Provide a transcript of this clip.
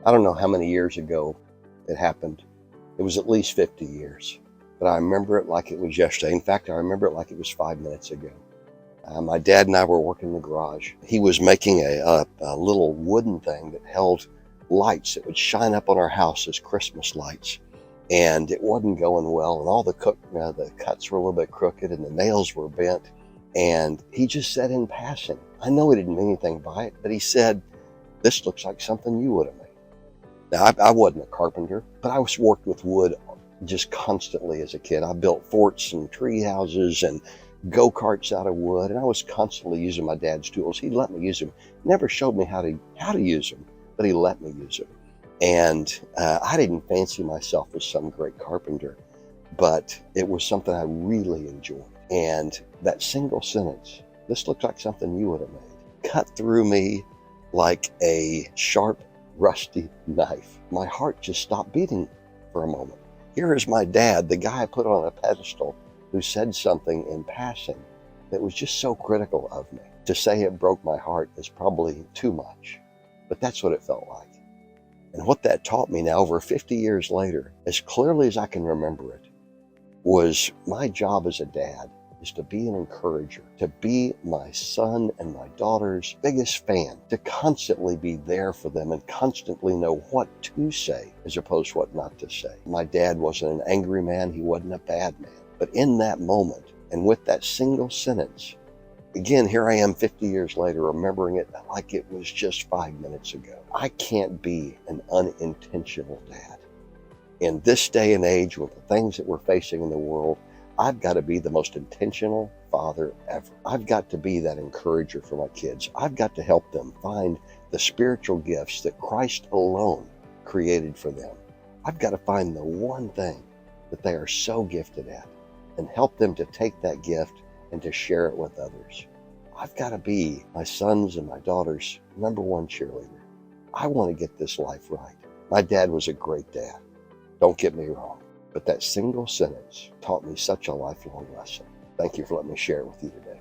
I don't know how many years ago it happened. It was at least 50 years, but I remember it like it was yesterday. In fact, I remember it like it was 5 minutes ago. My dad and I were working in the garage. He was making a little wooden thing that held lights that would shine up on our house as Christmas lights. And it wasn't going well, and all the cuts were a little bit crooked, and the nails were bent. And he just said in passing, I know he didn't mean anything by it, but he said, "This looks like something you would have made." Now, I wasn't a carpenter, but I worked with wood just constantly as a kid. I built forts and tree houses and go-karts out of wood, and I was constantly using my dad's tools. He let me use them. Never showed me how to use them, but he let me use them. And I didn't fancy myself as some great carpenter, but it was something I really enjoyed. And that single sentence, "This looks like something you would have made," cut through me like a sharp, rusty knife. My heart just stopped beating for a moment. Here is my dad, the guy I put on a pedestal, who said something in passing that was just so critical of me. To say it broke my heart is probably too much, but that's what it felt like. And what that taught me now, over 50 years later, as clearly as I can remember it, was my job as a dad is to be an encourager, to be my son and my daughter's biggest fan, to constantly be there for them and constantly know what to say as opposed to what not to say. My dad wasn't an angry man, he wasn't a bad man. But in that moment, and with that single sentence, again, here I am 50 years later, remembering it like it was just 5 minutes ago. I can't be an unintentional dad. In this day and age, with the things that we're facing in the world, I've got to be the most intentional father ever. I've got to be that encourager for my kids. I've got to help them find the spiritual gifts that Christ alone created for them. I've got to find the one thing that they are so gifted at and help them to take that gift and to share it with others. I've got to be my sons and my daughters' number one cheerleader. I want to get this life right. My dad was a great dad. Don't get me wrong. But that single sentence taught me such a lifelong lesson. Thank you for letting me share it with you today.